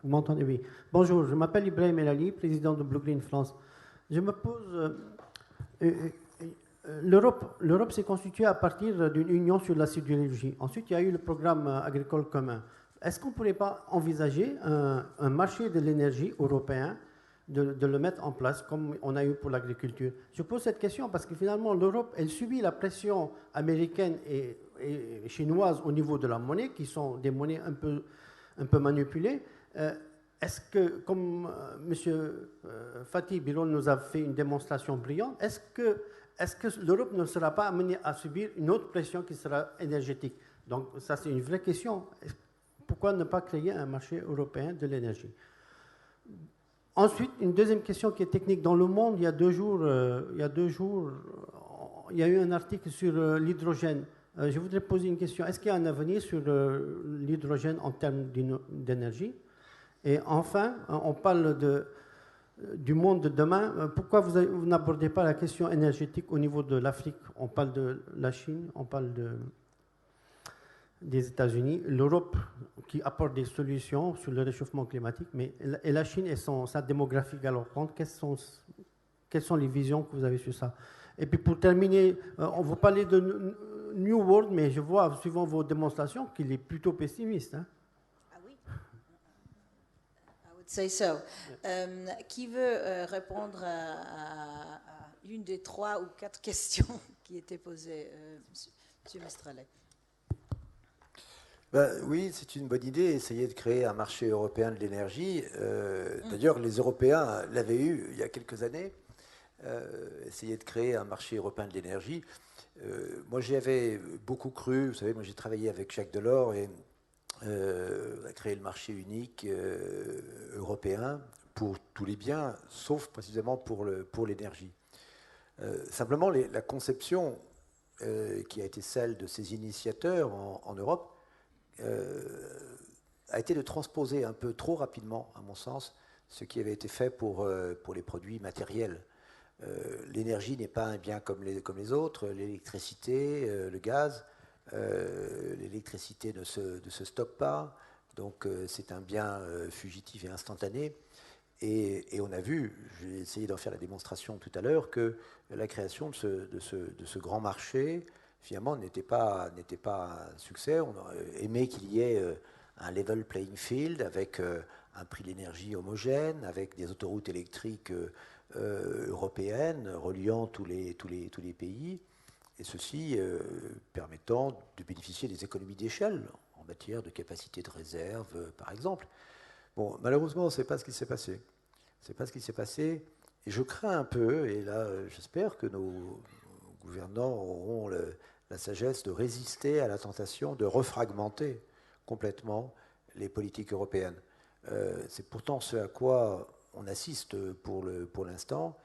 Vous m'entendez? Oui. Bonjour, je m'appelle Ibrahim Elali, président de Blue Green France. Je me pose... l'Europe s'est constituée à partir d'une union sur la sidérurgie. Ensuite, il y a eu le programme agricole commun. Est-ce qu'on ne pourrait pas envisager un marché de l'énergie européen, de le mettre en place comme on a eu pour l'agriculture? Je pose cette question parce que finalement, l'Europe, elle subit la pression américaine et chinoise au niveau de la monnaie, qui sont des monnaies un peu manipulées. Est-ce que, comme M. Fatih Birol nous a fait une démonstration brillante, est-ce que l'Europe ne sera pas amenée à subir une autre pression qui sera énergétique? Donc ça, c'est une vraie question. Pourquoi ne pas créer un marché européen de l'énergie? Ensuite, une deuxième question qui est technique. Dans Le Monde, il y a 2 jours, il y a eu un article sur l'hydrogène. Je voudrais poser une question. Est-ce qu'il y a un avenir sur l'hydrogène en termes d'énergie? Et enfin, on parle du monde de demain. Pourquoi vous n'abordez pas la question énergétique au niveau de l'Afrique? On parle de la Chine, on parle des États-Unis, l'Europe qui apporte des solutions sur le réchauffement climatique, et la Chine et sa démographie galopante. Quelles sont les visions que vous avez sur ça? Et puis pour terminer, on vous parlez de New World, mais je vois, suivant vos démonstrations, qu'il est plutôt pessimiste. Hein? Say so. Qui veut répondre à l'une des 3 ou 4 questions qui étaient posées? Monsieur Mestralet. Oui, c'est une bonne idée, essayer de créer un marché européen de l'énergie. D'ailleurs, les Européens l'avaient eu il y a quelques années, essayer de créer un marché européen de l'énergie. Moi, j'y avais beaucoup cru. Vous savez, moi, j'ai travaillé avec Jacques Delors et a créé le marché unique européen pour tous les biens, sauf précisément pour l'énergie. Simplement, la conception qui a été celle de ces initiateurs en Europe a été de transposer un peu trop rapidement, à mon sens, ce qui avait été fait pour les produits matériels. L'énergie n'est pas un bien comme les autres, l'électricité, le gaz. L'électricité ne se stocke pas, donc c'est un bien fugitif et instantané. Et on a vu, j'ai essayé d'en faire la démonstration tout à l'heure, que la création de ce grand marché, finalement, n'était pas un succès. On aurait aimé qu'il y ait un level playing field avec un prix de l'énergie homogène, avec des autoroutes électriques européennes reliant tous les pays, et ceci permettant de bénéficier des économies d'échelle en matière de capacité de réserve, par exemple. Bon, malheureusement, on ne sait pas ce qui s'est passé. C'est pas ce qui s'est passé. Et je crains un peu, et là, j'espère que nos gouvernants auront la sagesse de résister à la tentation de refragmenter complètement les politiques européennes. C'est pourtant ce à quoi on assiste pour l'instant,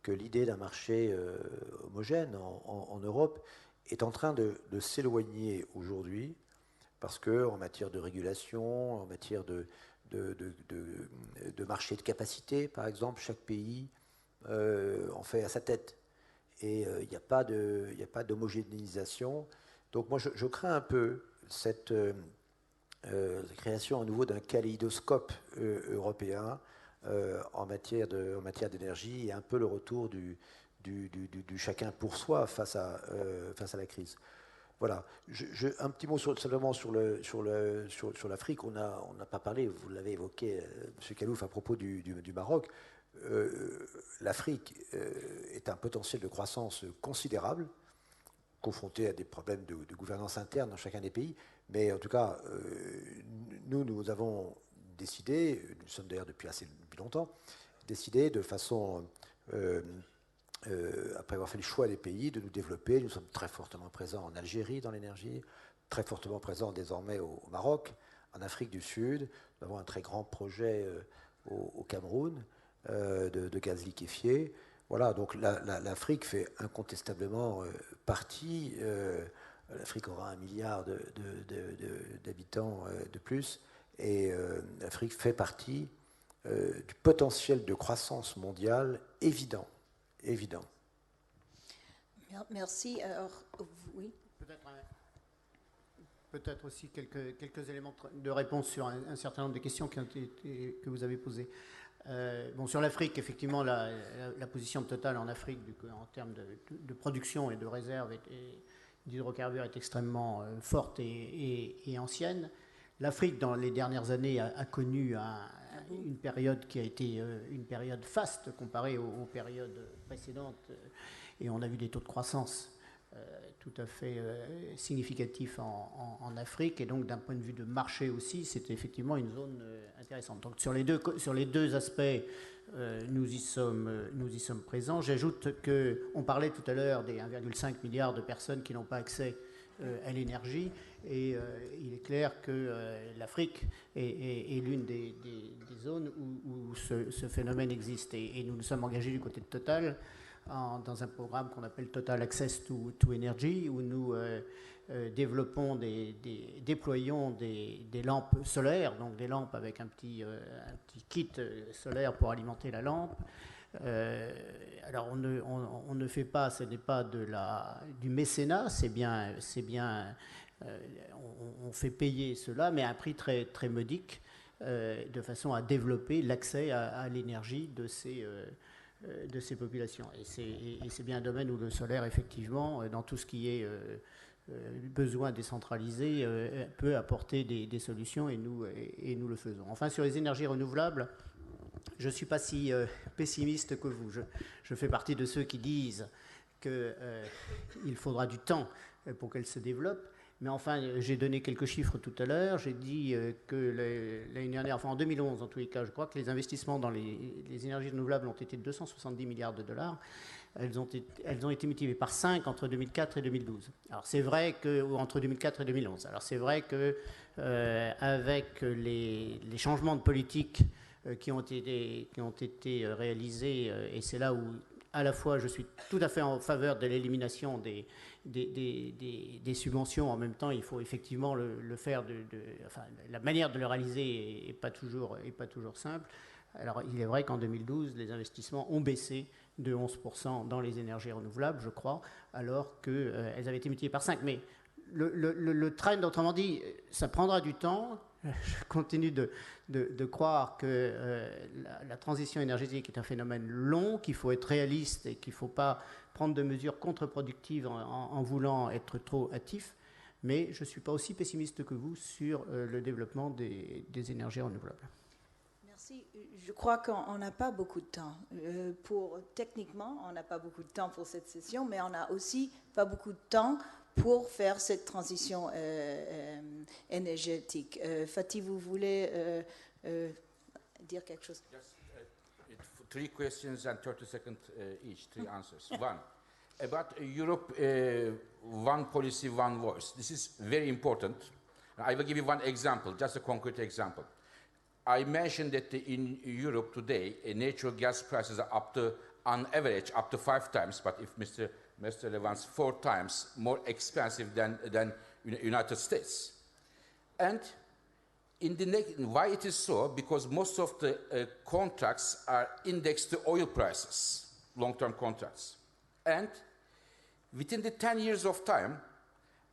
que l'idée d'un marché homogène en Europe est en train de s'éloigner aujourd'hui, parce qu'en matière de régulation, en matière de marché de capacité, par exemple, chaque pays en fait à sa tête. Et il n'y a pas d'homogénéisation. Donc moi, je crains un peu cette création à nouveau d'un kaléidoscope européen en matière d'énergie, et un peu le retour du chacun pour soi face à la crise. Voilà. Un petit mot seulement sur l'Afrique. On n'a pas parlé, vous l'avez évoqué, M. Kalouf, à propos du Maroc. L'Afrique est un potentiel de croissance considérable, confronté à des problèmes de gouvernance interne dans chacun des pays. Mais en tout cas, nous avons décidé, nous sommes d'ailleurs depuis longtemps, décidé de façon... après avoir fait le choix des pays, de nous développer. Nous sommes très fortement présents en Algérie dans l'énergie, très fortement présents désormais au Maroc, en Afrique du Sud. Nous avons un très grand projet au Cameroun de gaz liquéfié. Voilà, donc l'Afrique fait incontestablement partie. L'Afrique aura 1 milliard d'habitants de plus, et l'Afrique fait partie du potentiel de croissance mondiale évident. Merci. Alors, oui. Peut-être peut-être aussi quelques éléments de réponse sur un certain nombre de questions que vous avez posées. Sur l'Afrique, effectivement, la position de Total en Afrique, en termes de production et de réserve d'hydrocarbures est extrêmement forte et ancienne. L'Afrique, dans les dernières années, a connu une période qui a été une période faste comparée aux périodes précédentes, et on a vu des taux de croissance tout à fait significatifs en Afrique, et donc d'un point de vue de marché aussi, c'est effectivement une zone intéressante. Donc sur les deux aspects, nous y sommes présents. J'ajoute qu'on parlait tout à l'heure des 1,5 milliard de personnes qui n'ont pas accès à l'énergie, et il est clair que l'Afrique est l'une des zones où ce phénomène existe, et nous nous sommes engagés du côté de Total dans un programme qu'on appelle Total Access to Energy, où nous déployons des lampes solaires, donc des lampes avec un petit kit solaire pour alimenter la lampe. Alors on ne fait pas, ce n'est pas du mécénat, c'est bien on fait payer cela, mais à un prix très, très modique, de façon à développer l'accès à l'énergie de ces populations. Et c'est bien un domaine où le solaire, effectivement, dans tout ce qui est besoin décentralisé, peut apporter des solutions, et nous le faisons. Enfin, sur les énergies renouvelables, je ne suis pas si pessimiste que vous. Je fais partie de ceux qui disent qu'il faudra du temps pour qu'elles se développent. Mais enfin, j'ai donné quelques chiffres tout à l'heure. J'ai dit que l'année dernière, enfin en 2011 en tous les cas, je crois que les investissements dans les énergies renouvelables ont été de 270 milliards de dollars. Elles ont été multipliées par 5 entre 2004 et 2012. Alors c'est vrai que, ou entre 2004 et 2011. Alors c'est vrai que avec les changements de politique qui ont été réalisés, et c'est là où à la fois je suis tout à fait en faveur de l'élimination des subventions. En même temps, il faut effectivement le faire. Enfin, la manière de le réaliser n'est pas toujours simple. Alors, il est vrai qu'en 2012, les investissements ont baissé de 11% dans les énergies renouvelables, je crois, alors qu'elles avaient été multipliées par 5. Mais le trend, autrement dit, ça prendra du temps. Je continue de croire que la transition énergétique est un phénomène long, qu'il faut être réaliste et qu'il ne faut pas prendre de mesures contre-productives en voulant être trop hâtif. Mais je ne suis pas aussi pessimiste que vous sur le développement des énergies renouvelables. Merci. Je crois qu'on n'a pas beaucoup de temps. Techniquement, on n'a pas beaucoup de temps pour cette session, mais on n'a aussi pas beaucoup de temps pour faire cette transition énergétique. Fatih, vous voulez dire quelque chose? Just 3 questions and 30 seconds each, 3 answers. One, about Europe, one policy, one voice. This is very important. I will give you one example, just a concrete example. I mentioned that in Europe today, natural gas prices are on average, up to 5 times, but if Mr. Levans, 4 times more expensive than United States. And why it is so? Because most of the contracts are indexed to oil prices, long-term contracts. And within the 10 years of time,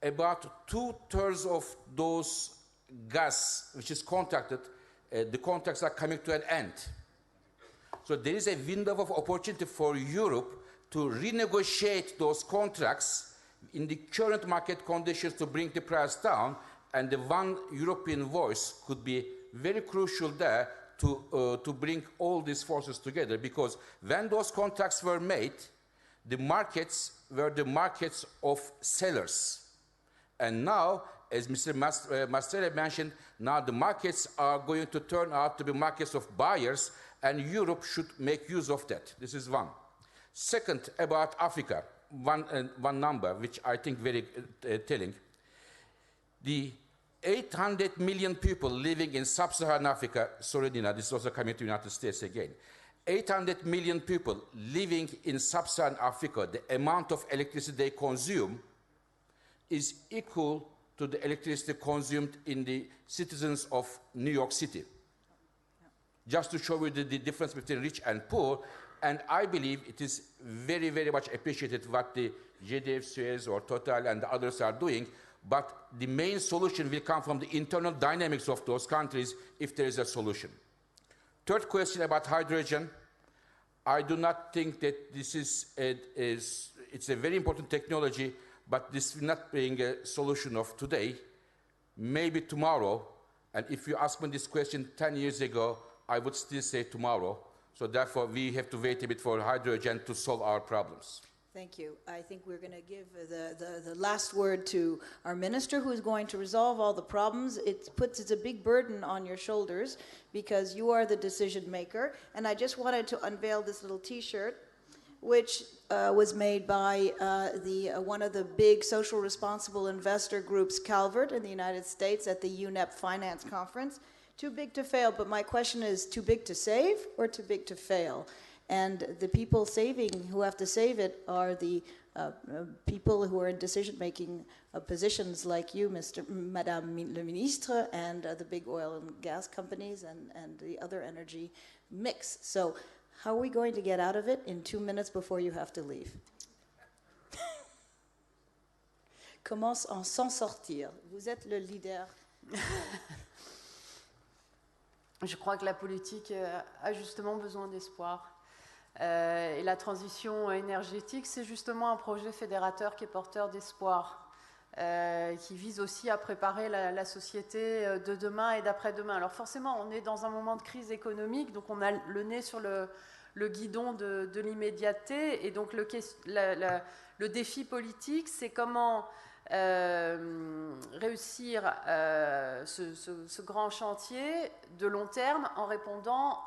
about 2/3 of those gas which is contracted, the contracts are coming to an end. So there is a window of opportunity for Europe to renegotiate those contracts in the current market conditions to bring the price down, and the one European voice could be very crucial there to bring all these forces together, because when those contracts were made, the markets were the markets of sellers. And now, as Mr. Mastrella mentioned, now the markets are going to turn out to be markets of buyers, and Europe should make use of that. This is one. Second, about Africa, one number which I think very telling. The 800 million people living in sub-Saharan Africa, sorry Nina, this is also coming to the United States again. 800 million people living in sub-Saharan Africa, the amount of electricity they consume is equal to the electricity consumed in the citizens of New York City. Just to show you the difference between rich and poor, and I believe it is very, very much appreciated what the GDF Suez or Total and the others are doing, but the main solution will come from the internal dynamics of those countries if there is a solution. Third question about hydrogen. I do not think that this it's a very important technology, but this will not bring a solution of today, maybe tomorrow. And if you asked me this question 10 years ago, I would still say tomorrow. So therefore, we have to wait a bit for hydrogen to solve our problems. Thank you. I think we're going to give the last word to our minister, who is going to resolve all the problems. It's a big burden on your shoulders because you are the decision maker. And I just wanted to unveil this little T-shirt, which was made by one of the big social responsible investor groups, Calvert, in the United States at the UNEP Finance Conference. Too big to fail, but my question is, too big to save or too big to fail? And the people who have to save it are the people who are in decision-making positions like you, Madame le Ministre, and the big oil and gas companies and the other energy mix. So how are we going to get out of it in 2 minutes before you have to leave? Comment s'en sortir? Vous êtes le leader. Je crois que la politique a justement besoin d'espoir. Et la transition énergétique, c'est justement un projet fédérateur qui est porteur d'espoir, qui vise aussi à préparer la société de demain et d'après-demain. Alors forcément, on est dans un moment de crise économique, donc on a le nez sur le guidon de l'immédiateté. Et donc le défi politique, c'est comment réussir ce grand chantier de long terme en répondant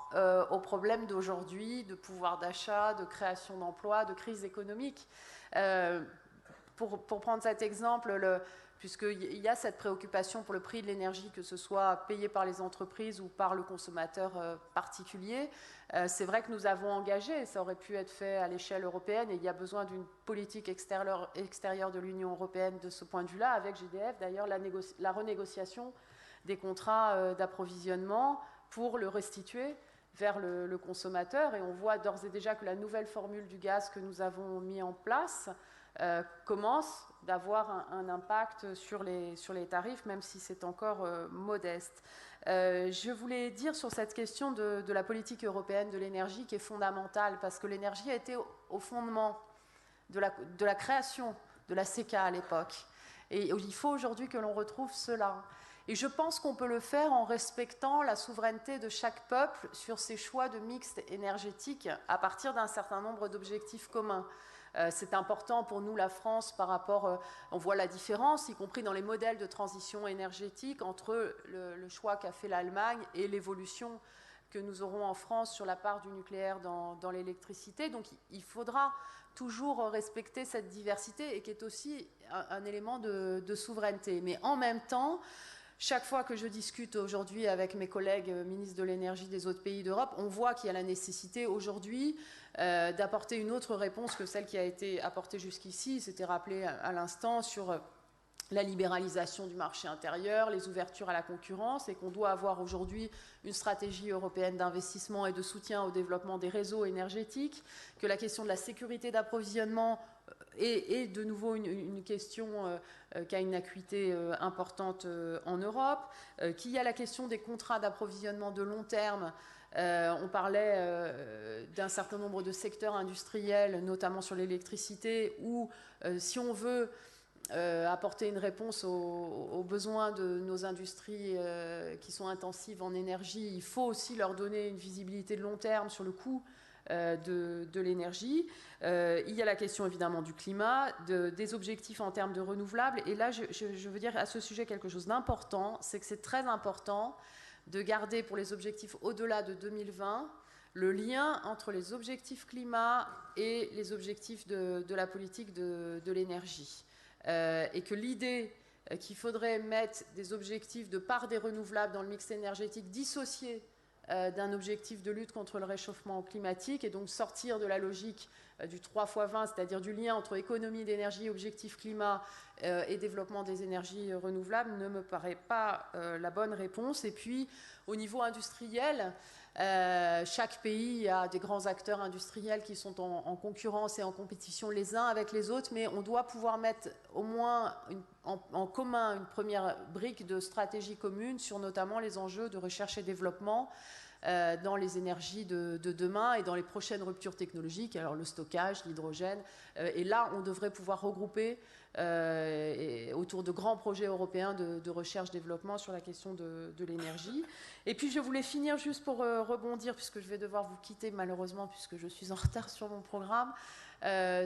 aux problèmes d'aujourd'hui, de pouvoir d'achat, de création d'emplois, de crise économique. Pour prendre cet exemple, puisqu'il y a cette préoccupation pour le prix de l'énergie, que ce soit payé par les entreprises ou par le consommateur particulier, c'est vrai que nous avons engagé, ça aurait pu être fait à l'échelle européenne, et il y a besoin d'une politique extérieure de l'Union européenne de ce point de vue-là, avec GDF, d'ailleurs la renégociation des contrats d'approvisionnement pour le restituer vers le consommateur. Et on voit d'ores et déjà que la nouvelle formule du gaz que nous avons mis en place commence d'avoir un impact sur les tarifs, même si c'est encore modeste. Je voulais dire sur cette question de la politique européenne de l'énergie qui est fondamentale, parce que l'énergie a été au fondement de la création de la CECA à l'époque. Et il faut aujourd'hui que l'on retrouve cela. Et je pense qu'on peut le faire en respectant la souveraineté de chaque peuple sur ses choix de mix énergétique à partir d'un certain nombre d'objectifs communs. C'est important pour nous, la France, par rapport, on voit la différence, y compris dans les modèles de transition énergétique, entre le choix qu'a fait l'Allemagne et l'évolution que nous aurons en France sur la part du nucléaire dans l'électricité. Donc il faudra toujours respecter cette diversité et qui est aussi un élément de souveraineté. Mais en même temps, chaque fois que je discute aujourd'hui avec mes collègues ministres de l'énergie des autres pays d'Europe, on voit qu'il y a la nécessité aujourd'hui d'apporter une autre réponse que celle qui a été apportée jusqu'ici. C'était rappelé à l'instant sur la libéralisation du marché intérieur, les ouvertures à la concurrence, et qu'on doit avoir aujourd'hui une stratégie européenne d'investissement et de soutien au développement des réseaux énergétiques, que la question de la sécurité d'approvisionnement est de nouveau une question qui a une acuité importante en Europe, qu'il y a la question des contrats d'approvisionnement de long terme. On parlait d'un certain nombre de secteurs industriels, notamment sur l'électricité, où si on veut apporter une réponse aux besoins de nos industries qui sont intensives en énergie, il faut aussi leur donner une visibilité de long terme sur le coût de l'énergie. Il y a la question évidemment du climat, des objectifs en termes de renouvelables. Et là, je veux dire à ce sujet quelque chose d'important, c'est que c'est très important de garder pour les objectifs au-delà de 2020 le lien entre les objectifs climat et les objectifs de la politique de l'énergie. Et que l'idée qu'il faudrait mettre des objectifs de part des renouvelables dans le mix énergétique dissociés d'un objectif de lutte contre le réchauffement climatique, et donc sortir de la logique du 3x20, c'est-à-dire du lien entre économie d'énergie, objectif climat et développement des énergies renouvelables, ne me paraît pas la bonne réponse. Et puis, au niveau industriel, Chaque pays a des grands acteurs industriels qui sont en concurrence et en compétition les uns avec les autres, mais on doit pouvoir mettre au moins en commun une première brique de stratégie commune sur notamment les enjeux de recherche et développement dans les énergies de demain et dans les prochaines ruptures technologiques, alors le stockage, l'hydrogène. Et là, on devrait pouvoir regrouper autour de grands projets européens de recherche-développement sur la question de l'énergie. Et puis, je voulais finir juste pour rebondir, puisque je vais devoir vous quitter malheureusement, puisque je suis en retard sur mon programme,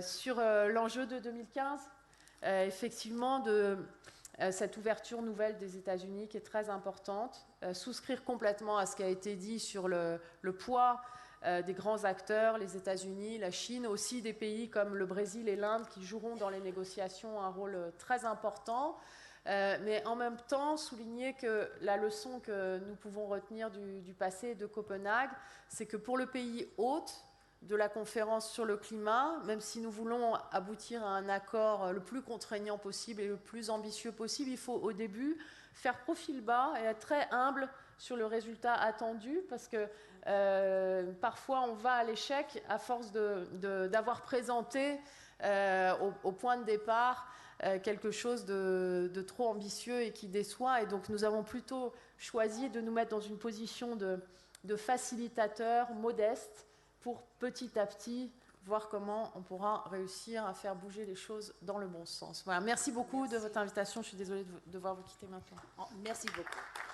sur l'enjeu de 2015. Effectivement, cette ouverture nouvelle des États-Unis qui est très importante, souscrire complètement à ce qui a été dit sur le poids des grands acteurs, les États-Unis, la Chine, aussi des pays comme le Brésil et l'Inde qui joueront dans les négociations un rôle très important, mais en même temps souligner que la leçon que nous pouvons retenir du passé de Copenhague, c'est que pour le pays hôte de la conférence sur le climat, même si nous voulons aboutir à un accord le plus contraignant possible et le plus ambitieux possible, il faut au début faire profil bas et être très humble sur le résultat attendu, parce que parfois on va à l'échec à force d'avoir présenté au point de départ quelque chose de trop ambitieux et qui déçoit. Et donc nous avons plutôt choisi de nous mettre dans une position de facilitateur modeste pour petit à petit voir comment on pourra réussir à faire bouger les choses dans le bon sens. Voilà, merci beaucoup de votre invitation. Je suis désolée de devoir vous quitter maintenant. Merci beaucoup.